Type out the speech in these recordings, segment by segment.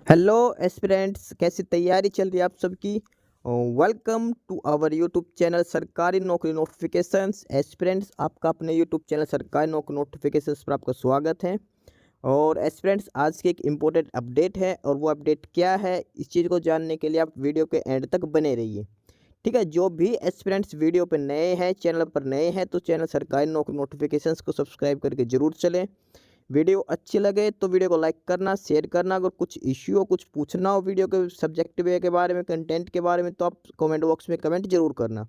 Hello aspirants, कैसी तैयारी चल रही है आप सबकी। Welcome to our YouTube channel सरकारी नौकरी नोटिफिकेशंस। एस्पिरेंट्स, आपका अपने यूट्यूब चैनल सरकारी नौकरी नोटिफिकेशंस पर आपका स्वागत है। और एस्पिरेंट्स, आज की एक इम्पोर्टेंट अपडेट है और वो अपडेट क्या है, इस चीज़ को जानने के लिए आप वीडियो के एंड तक बने रहिए। ठीक है, जो भी एस्पिरेंट्स वीडियो पर नए हैं, चैनल पर नए हैं, तो चैनल सरकारी नौकरी नोटिफिकेशंस को सब्सक्राइब करके ज़रूर चलें। वीडियो अच्छी लगे तो वीडियो को लाइक करना, शेयर करना। अगर कुछ इश्यू हो, कुछ पूछना हो वीडियो के सब्जेक्ट वे के बारे में, कंटेंट के बारे में, तो आप कमेंट बॉक्स में कमेंट जरूर करना।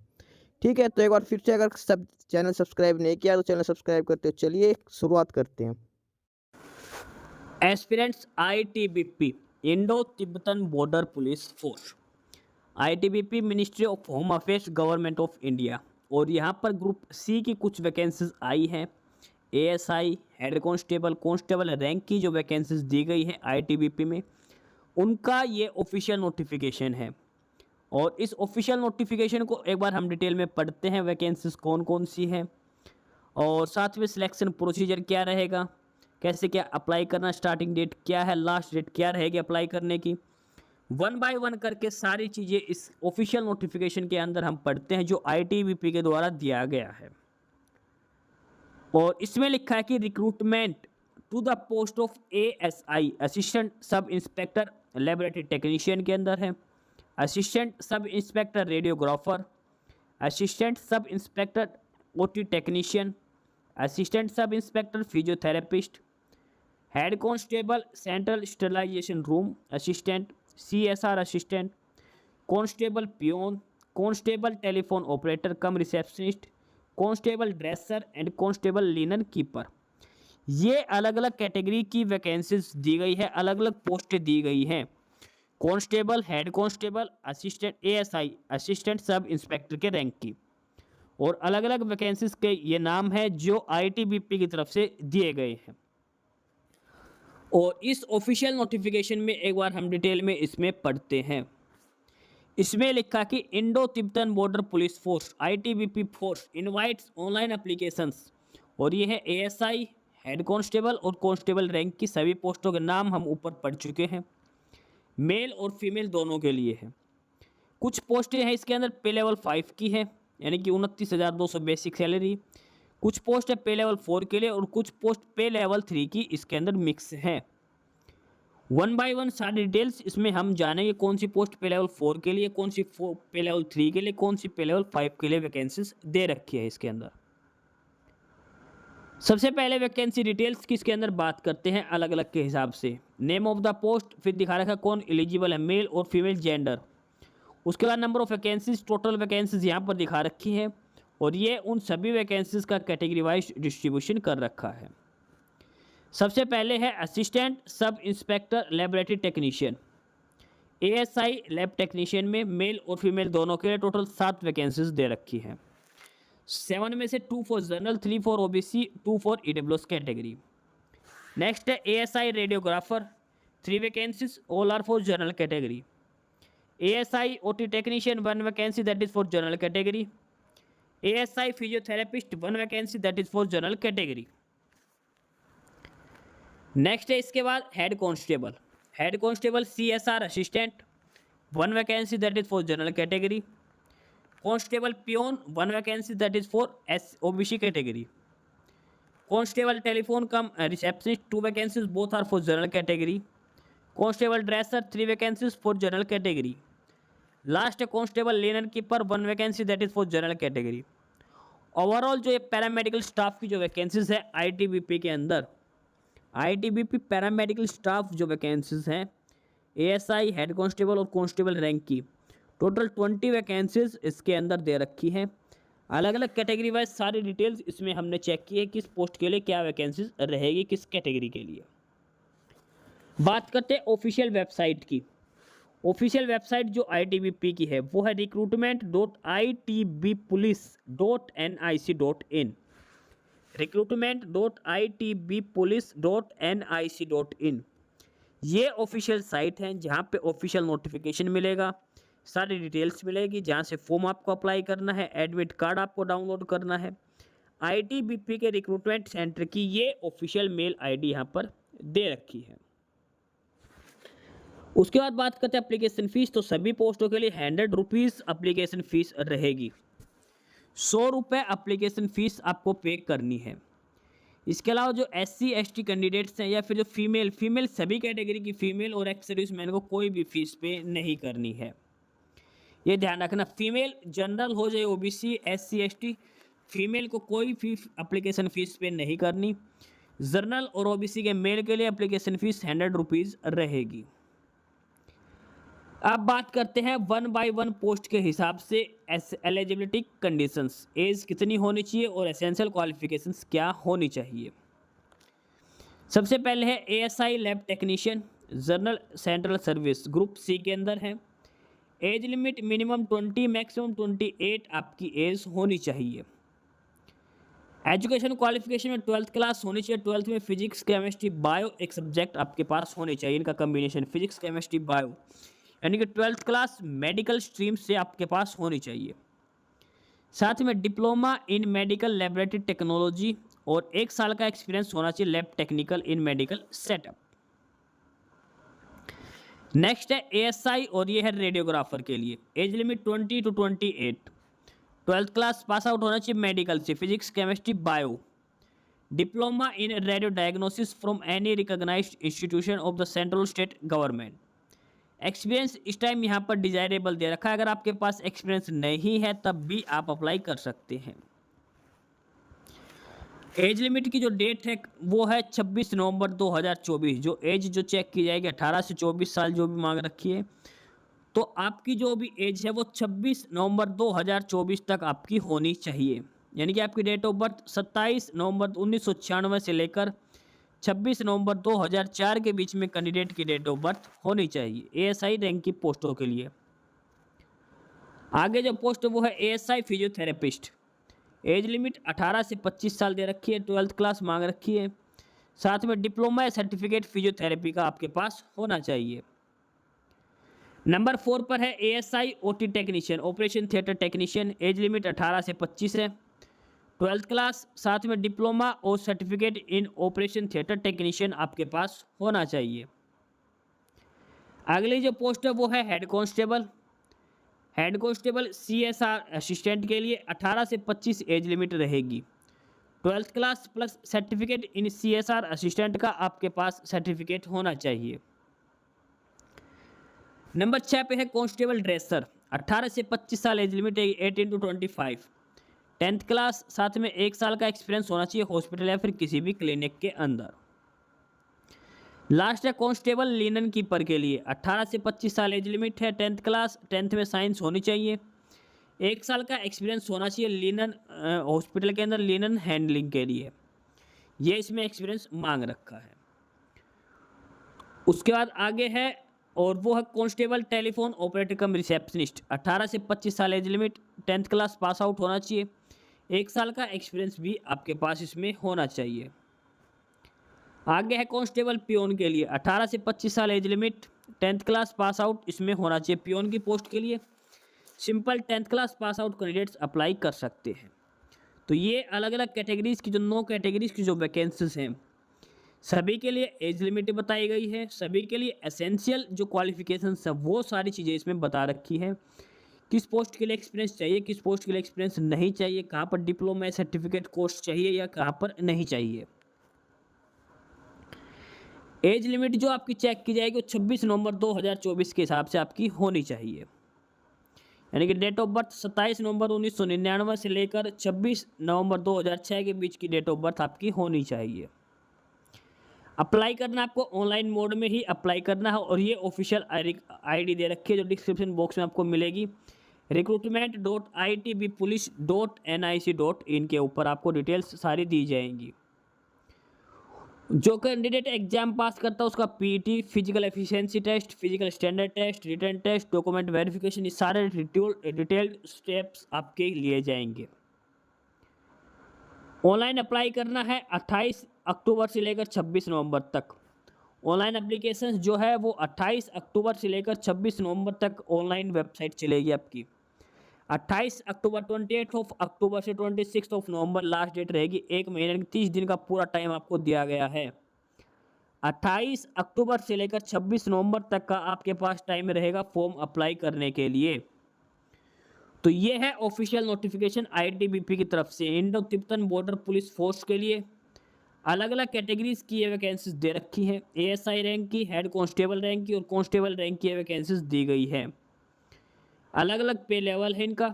ठीक है, तो एक बार फिर से, अगर सब चैनल सब्सक्राइब नहीं किया तो चैनल सब्सक्राइब करते हो। चलिए शुरुआत करते हैं। Aspirants ITBP Indo Tibetan border police force. ITBP ministry of home affairs government of India. और यहाँ पर ग्रुप सी की कुछ वैकेंसीज आई हैं। ASI, head constable, constable rank की जो वैकेंसीज दी गई है आईटीबीपी में, उनका ये ऑफिशियल नोटिफिकेशन है। और इस ऑफिशियल नोटिफिकेशन को एक बार हम डिटेल में पढ़ते हैं, वैकेंसीज कौन कौन सी हैं और साथ में सिलेक्शन प्रोसीजर क्या रहेगा, कैसे क्या अप्लाई करना, स्टार्टिंग डेट क्या है, लास्ट डेट क्या रहेगी अप्लाई करने की। वन बाय वन करके सारी चीज़ें इस ऑफिशियल नोटिफिकेशन के अंदर हम पढ़ते हैं जो आईटीबीपी के द्वारा दिया गया है। और इसमें लिखा है कि recruitment to the post of ASI, assistant sub inspector laboratory technician के अंदर है, assistant sub inspector radiographer, assistant sub inspector OT technician, assistant sub inspector physiotherapist, head constable central sterilisation room assistant, CSR assistant, constable peon, constable telephone operator cum receptionist, constable dresser and constable linen keeper. ये अलग अलग category की vacancies दी गई है, अलग अलग पोस्टें दी गई हैं। Constable, head constable, assistant ASI, assistant sub inspector के रैंक की। और अलग अलग वैकेंसीज के ये नाम है जो आईटीबीपी की तरफ से दिए गए हैं। और इस ऑफिशियल नोटिफिकेशन में एक बार हम डिटेल में इसमें पढ़ते हैं। इसमें लिखा कि Indo Tibetan border police force ITBP force invites online applications. और ये है एएसआई, हेड कांस्टेबल और कांस्टेबल रैंक की सभी पोस्टों के नाम हम ऊपर पढ़ चुके हैं। मेल और फीमेल दोनों के लिए है। कुछ पोस्टें हैं इसके अंदर पे लेवल 5 की है, यानी कि 29,200 बेसिक सैलरी। कुछ पोस्ट है पे लेवल 4 के लिए और कुछ पोस्ट पे लेवल 3 की इसके अंदर मिक्स है। वन बाय वन सारी डिटेल्स इसमें हम जानेंगे, कौन सी पोस्ट पे लेवल 4 के लिए, कौन सी पे लेवल 3 के लिए, कौन सी पे लेवल 5 के लिए वैकेंसीज दे रखी है इसके अंदर। सबसे पहले वैकेंसी डिटेल्स की इसके अंदर बात करते हैं अलग अलग के हिसाब से। नेम ऑफ द पोस्ट, फिर दिखा रखा कौन एलिजिबल है, मेल और फीमेल जेंडर। उसके बाद number of vacancies, total vacancies यहाँ पर दिखा रखी हैं। और ये उन सभी वैकेंसीज का कैटेगरी वाइज डिस्ट्रीब्यूशन कर रखा है। सबसे पहले है assistant sub inspector laboratory technician, ASI lab technician में मेल और फीमेल दोनों के लिए टोटल 7 वैकेंसीज दे रखी हैं। 7 में से 2 for general, 3 for OBC, 2 for EWS category. Next है ASI radiographer, 3 vacancies, all are for general category. ASI OT technician 1 vacancy, that is for general category. ASI physiotherapist 1 vacancy, that is for general category. Next है इसके बाद head constable, head constable CSR assistant 1 vacancy, that is for general category. Constable peon 1 vacancy, that is for S OBC category. Constable telephone cum receptionist 2 vacancies, both are for general category. Constable dresser 3 vacancies for general category. Last है constable linen keeper 1 vacancy, that is for general category. Overall जो ये paramedical staff की जो vacancies है ITBP के अंदर, ITBP paramedical staff जो vacancies हैं एएसआई, हेड कांस्टेबल और कांस्टेबल रैंक की, टोटल 20 वैकेंसीज इसके अंदर दे रखी हैं। अलग अलग कैटेगरी वाइज सारी डिटेल्स इसमें हमने चेक की है, किस पोस्ट के लिए क्या वैकेंसीज रहेगी, किस कैटेगरी के लिए। बात करते हैं ऑफिशियल वेबसाइट की। ऑफिशियल वेबसाइट जो आईटीबीपी की है वो है recruitment.itbpolice.nic.in, recruitment.itbpolice.nic.in। ये ऑफिशियल साइट है जहाँ पे ऑफिशियल नोटिफिकेशन मिलेगा, सारी डिटेल्स मिलेगी, जहाँ से फॉर्म आपको अप्लाई करना है, एडमिट कार्ड आपको डाउनलोड करना है। आईटीबीपी के रिक्रूटमेंट सेंटर की ये ऑफिशियल मेल आईडी यहाँ पर दे रखी है। उसके बाद बात करते हैं एप्लीकेशन फीस। तो सभी पोस्टों के लिए 100 रुपीज़ एप्लीकेशन फीस रहेगी। 100 रुपये एप्लीकेशन फीस आपको पे करनी है। इसके अलावा जो SC ST कैंडिडेट्स हैं या फिर जो फीमेल सभी कैटेगरी की फीमेल और एक्स सर्विसमैन को कोई भी फीस पे नहीं करनी है। ये ध्यान रखना, फीमेल जनरल हो जाए OBC SC ST, फीमेल को कोई फीस एप्लीकेशन फ़ीस पे नहीं करनी। जनरल और OBC के मेल के लिए एप्लीकेशन फ़ीस 100 रुपीज़ रहेगी। अब बात करते हैं 1 बाय 1 पोस्ट के हिसाब से एलिजिबिलिटी कंडीशंस, एज कितनी होनी चाहिए और एसेंशियल क्वालिफिकेशंस क्या होनी चाहिए। सबसे पहले है ASI lab technician general central service group C के अंदर है। एज लिमिट मिनिमम 20 मैक्सिमम 28 आपकी एज होनी चाहिए। एजुकेशन क्वालिफिकेशन में 12th क्लास होनी चाहिए। 12th में फिजिक्स केमिस्ट्री बायो एक सब्जेक्ट आपके पास होने चाहिए, इनका कम्बिनेशन फिजिक्स केमिस्ट्री बायो, यानी कि 12th क्लास मेडिकल स्ट्रीम से आपके पास होनी चाहिए। साथ में diploma in medical laboratory technology और 1 साल का एक्सपीरियंस होना चाहिए lab technical in medical setup. Next है ASI और ये है रेडियोग्राफर के लिए। Age limit 20 to 28। 12th class pass out होना चाहिए मेडिकल से, physics chemistry bio. Diploma in radio diagnosis from any recognised institution of the central state government. Experience इस टाइम यहाँ पर डिजायरेबल दे रखा है, अगर आपके पास एक्सपीरियंस नहीं है तब भी आप अप्लाई कर सकते हैं। एज लिमिट की जो डेट है वो है 26 नवंबर 2024। जो एज जो चेक की जाएगी 18 से 24 साल जो भी मांग रखी है, तो आपकी जो भी एज है वो 26 नवंबर 2024 तक आपकी होनी चाहिए। यानी कि आपकी डेट ऑफ बर्थ 27 नवंबर 1996 से लेकर 26 नवंबर 2004 के बीच में कैंडिडेट की डेट ऑफ बर्थ होनी चाहिए ASI रैंक की पोस्टों के लिए। आगे जो पोस्ट वो है ASI फिजियोथेरेपिस्ट। एज लिमिट 18 से 25 साल दे रखी है। 12th क्लास मांग रखी है। साथ में डिप्लोमा या सर्टिफिकेट फिजियोथेरेपी का आपके पास होना चाहिए। नंबर 4 पर है ASI OT technician operation theatre technician. Age limit 18 से 25 है। 12th क्लास साथ में डिप्लोमा और certificate in operation theatre technician आपके पास होना चाहिए। अगली जो पोस्ट है वो है head constable. Head constable CSR assistant के लिए 18 से 25 एज लिमिट रहेगी। 12th class plus certificate in CSR assistant का आपके पास सर्टिफिकेट होना चाहिए। नंबर 6 पे है कांस्टेबल ड्रेसर। 18 से 25 साल एज लिमिट है, 18 to 25। 10th क्लास साथ में 1 साल का एक्सपीरियंस होना चाहिए हॉस्पिटल या फिर किसी भी क्लिनिक के अंदर। लास्ट है कांस्टेबल लिनन कीपर के लिए। 18 से 25 साल एज लिमिट है। 10th क्लास, 10th में साइंस होनी चाहिए। 1 साल का एक्सपीरियंस होना चाहिए लिनन हॉस्पिटल के अंदर लिनन हैंडलिंग के लिए, ये इसमें एक्सपीरियंस मांग रखा है। उसके बाद आगे है और वो है constable telephone operator cum receptionist. 18 से 25 साल age limit. 10th class pass out होना चाहिए। 1 साल का एक्सपीरियंस भी आपके पास इसमें होना चाहिए। आगे है कांस्टेबल पियोन के लिए। 18 से 25 साल age limit. 10th class pass out इसमें होना चाहिए। पियोन की पोस्ट के लिए simple 10th class pass out candidates apply कर सकते हैं। तो ये अलग अलग कैटेगरीज की जो 9 कैटेगरीज की जो वैकेंसीज हैं सभी के लिए एज लिमिट बताई गई है। सभी के लिए एसेंशियल जो क्वालिफिकेशंस है वो सारी चीज़ें इसमें बता रखी हैं। किस पोस्ट के लिए एक्सपीरियंस चाहिए, किस पोस्ट के लिए एक्सपीरियंस नहीं चाहिए, कहाँ पर डिप्लोमा सर्टिफिकेट कोर्स चाहिए या कहाँ पर नहीं चाहिए। एज लिमिट जो आपकी चेक की जाएगी वो 26 नवंबर 2024 के हिसाब से आपकी होनी चाहिए। यानी कि डेट ऑफ बर्थ 27 नवंबर 1999 से लेकर 26 नवंबर 2006 के बीच की डेट ऑफ बर्थ आपकी होनी चाहिए। अप्लाई करना आपको ऑनलाइन मोड में ही अप्लाई करना है और ये ऑफिशियल ID दे रखी है जो डिस्क्रिप्शन बॉक्स में आपको मिलेगी। recruitment.itbpolice.nic.in के ऊपर आपको डिटेल्स सारी दी जाएंगी। जो कैंडिडेट एग्जाम पास करता है उसका PET, physical efficiency test, physical standard test, written test, document verification, ये सारे डिटेल्ड स्टेप्स आपके लिए जाएंगे। ऑनलाइन अप्लाई करना है 28 अक्टूबर से लेकर 26 नवंबर तक। ऑनलाइन एप्लीकेशन जो है वो 28 अक्टूबर से लेकर 26 नवंबर तक ऑनलाइन वेबसाइट चलेगी आपकी। 28 अक्टूबर 28 ऑफ अक्टूबर से 26 ऑफ नवंबर लास्ट डेट रहेगी। 1 महीने की 30 दिन का पूरा टाइम आपको दिया गया है। 28 अक्टूबर से लेकर 26 नवंबर तक का आपके पास टाइम रहेगा फॉर्म अप्लाई करने के लिए। तो ये है ऑफिशियल नोटिफिकेशन आईटीबीपी की तरफ से Indo Tibetan border police force के लिए। अलग अलग कैटेगरीज की ये वैकेंसीज दे रखी हैं। एएसआई रैंक की, हेड कांस्टेबल रैंक की और कांस्टेबल रैंक की वैकेंसीज दी गई है। अलग अलग पे लेवल है इनका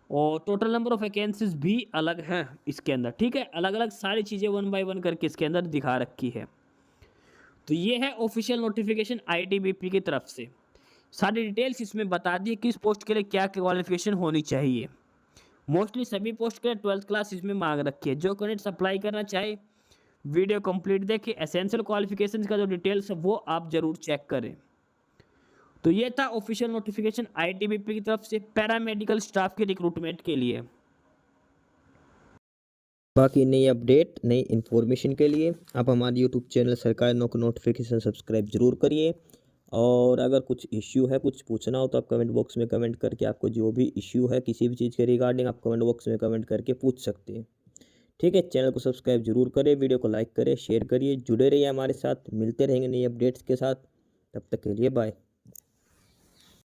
और टोटल नंबर ऑफ वैकेंसीज भी अलग हैं इसके अंदर, ठीक है। अलग अलग सारी चीज़ें 1 बाय 1 करके इसके अंदर दिखा रखी है। तो ये है ऑफिशियल नोटिफिकेशन आईटीबीपी की तरफ से। सारी डिटेल्स इसमें बता दी किस पोस्ट के लिए क्या क्वालिफिकेशन होनी चाहिए। मोस्टली सभी पोस्ट के लिए 12th क्लास इसमें मांग रखी है। जो कैंडिडेट्स अप्लाई करना चाहे वीडियो कंप्लीट देखिए। एसेंशियल क्वालिफिकेशंस का जो डिटेल्स है वो आप जरूर चेक करें। तो ये था ऑफिशियल नोटिफिकेशन आईटीबीपी की तरफ से पैरामेडिकल स्टाफ के रिक्रूटमेंट के लिए। बाकी नई अपडेट नई इन्फॉर्मेशन के लिए आप हमारे यूट्यूब चैनल सरकारी नौकरी नोटिफिकेशन सब्सक्राइब जरूर करिए। और अगर कुछ इश्यू है, कुछ पूछना हो तो आप कमेंट बॉक्स में कमेंट करके आपको जो भी इश्यू है किसी भी चीज़ के रिगार्डिंग आप कमेंट बॉक्स में कमेंट करके पूछ सकते हैं। ठीक है, चैनल को सब्सक्राइब जरूर करें, वीडियो को लाइक करें, शेयर करिए, जुड़े रहिए हमारे साथ। मिलते रहेंगे नई अपडेट्स के साथ, तब तक के लिए बाय।